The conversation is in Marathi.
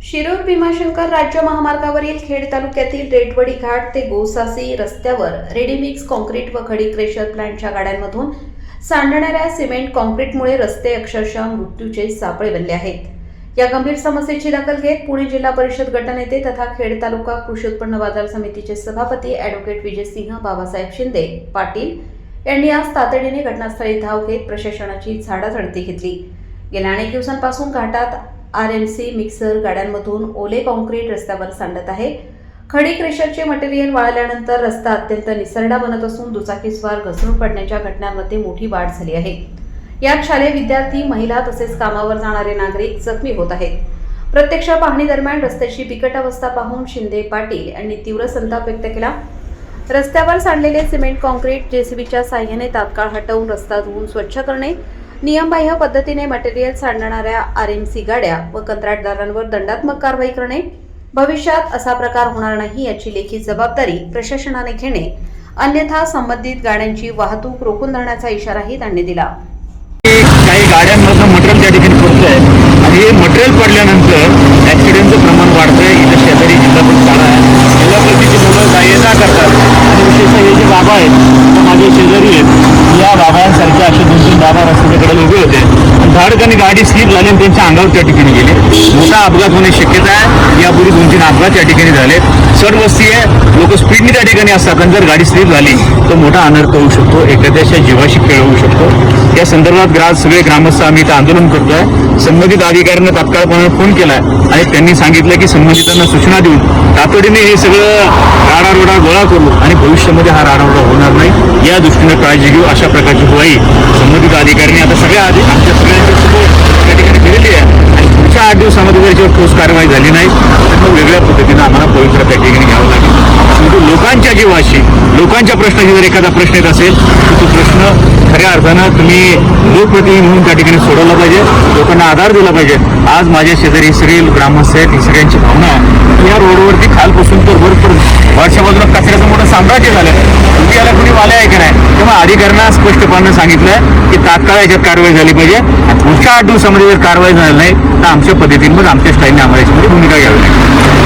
शिरूर भीमाशंकर राज्य महामार्गावरील खेड तालुक्यातील रेटवडी घाट ते गोसासी रस्त्यावर रेडीमिक्स कॉन्क्रीट व खडी क्रेशर प्लांटच्या गाड्यांमधून सांडणाऱ्या सिमेंट कॉन्क्रीटमुळे रस्ते अक्षरशः मृत्यूचे सापळे बनले आहेत। या गंभीर समस्येची दखल घेत पुणे जिल्हा परिषद गटनेते तथा खेड तालुका कृषी उत्पन्न बाजार समितीचे सभापती ॲडव्होकेट विजयसिंह बाबासाहेब शिंदे पाटील यांनी आज तातडीने घटनास्थळी धाव घेत प्रशासनाची झाडाझडती घेतली। गेल्या अनेक दिवसांपासून घाटात आरएमसी मिक्सर गाड्यांमधून ओले कॉन्क्रीट रस्त्यावर सांडत आहे। खडी क्रेशरचे मटेरियल वाळल्यानंतर रस्ता अत्यंत निसरडा बनत असून दुचाकीस्वार घसरून पडण्याच्या घटनांमध्ये मोठी वाढ झाली आहे। यात शालेय विद्यार्थी, महिला तसेच कामावर जाणारे नागरिक जखमी होत आहेत। प्रत्यक्ष पाहणी दरम्यान रस्त्याची बिकट अवस्था पाहून शिंदे पाटील यांनी तीव्र संताप व्यक्त केला। रस्त्यावर सांडलेले सिमेंट कॉन्क्रीट जेसीबीच्या साहाय्याने तात्काळ हटवून रस्ता धुवून स्वच्छ करणे, नियमबाह्य पद्धतीने मटेरियल सांडणाऱ्या आरएमसी गाड्या व कंत्राटदारांवर दंडात्मक कारवाई करणे, भविष्यात असा प्रकार होणार नाही याची लेखी जबाबदारी प्रशासनाने घेणे, अन्यथा संबंधित गाड्यांची वाहतूक रोखून धरण्याचा इशाराही त्यांनी दिला। काही गाड्यांमधलं मटेरियल त्या ठिकाणी पडतंय आणि हे मटेरियल पडल्यानंतर ॲक्सिडेंटचं प्रमाण वाढतंय। इथं शेजारी जिल्हा पण शाळा आहे, जिल्हा परिषदेची मुलं जा करतात आणि विशेषतः हे जे बाबा आहेत माझे शेजारी आहेत, या बाबांसारखे असे 2-3 बाबा रस्त्याकडे उभे होते आणि धाडकाने गाडी स्लिप झाली आणि त्यांच्या अंगावर त्या ठिकाणी गेली। मोठा अपघात होण्याची शक्यता आहे। यापूर्वी 2-3 अपघात त्या ठिकाणी झालेत। सडवस्ती आहे, लोक स्पीडने त्या ठिकाणी असतात आणि जर गाडी स्लिप झाली तर मोठा अनर्थ होऊ शकतो, एखाद्याच्या जीवाशी खेळ होऊ शकतो। या संदर्भात सगळे ग्रामस्थ आम्ही इथं आंदोलन करतोय। संबंधित अधिकाऱ्यांना तात्काळपणे फोन केलाय आणि त्यांनी सांगितलं की संबंधितांना सूचना देऊन तातडीने हे सगळं राडारोडा गोळा करू आणि भविष्यामध्ये हा राडारोडा होणार नाही या दृष्टीने काळजी घेऊ, अशा प्रकारची ग्वाही संबंधित अधिकाऱ्यांनी आता आमच्या सगळ्यांच्या सोबत त्या ठिकाणी दिलेली आहे। आणि पुढच्या 8 दिवसामध्ये याच्यावर ठोस कारवाई झाली नाही तर मग वेगळ्या पद्धतीने आम्हाला पवित्र त्या ठिकाणी घ्यावं लागेल। लोकांच्या जीवाशी, लोकांच्या प्रश्नाशी जर एखादा प्रश्न येत असेल तर तो प्रश्न खऱ्या अर्थानं तुम्ही लोकप्रतिनिधी म्हणून त्या ठिकाणी सोडवला पाहिजे, लोकांना आधार दिला पाहिजे। आज माझ्या शेजारी सगळे ग्रामस्थ आहेत, ही सगळ्यांची भावना आहे या रोडवरती खालपासून तर वरपर्यंत वरच्या बाजूला कचऱ्याचं मोठं साम्राज्य झालं। तुम्ही याला कुणी वाले आहे की नाही, तेव्हा अधिकाऱ्यांना स्पष्टपणे सांगितलं की तात्काळ याच्यात कारवाई झाली पाहिजे आणि पुढच्या 8 दिवसामध्ये जर कारवाई झाली नाही तर आमच्या पद्धतीने आमच्या स्टाईलने आम्हाला याच्यामध्ये भूमिका घ्यावी लागेल।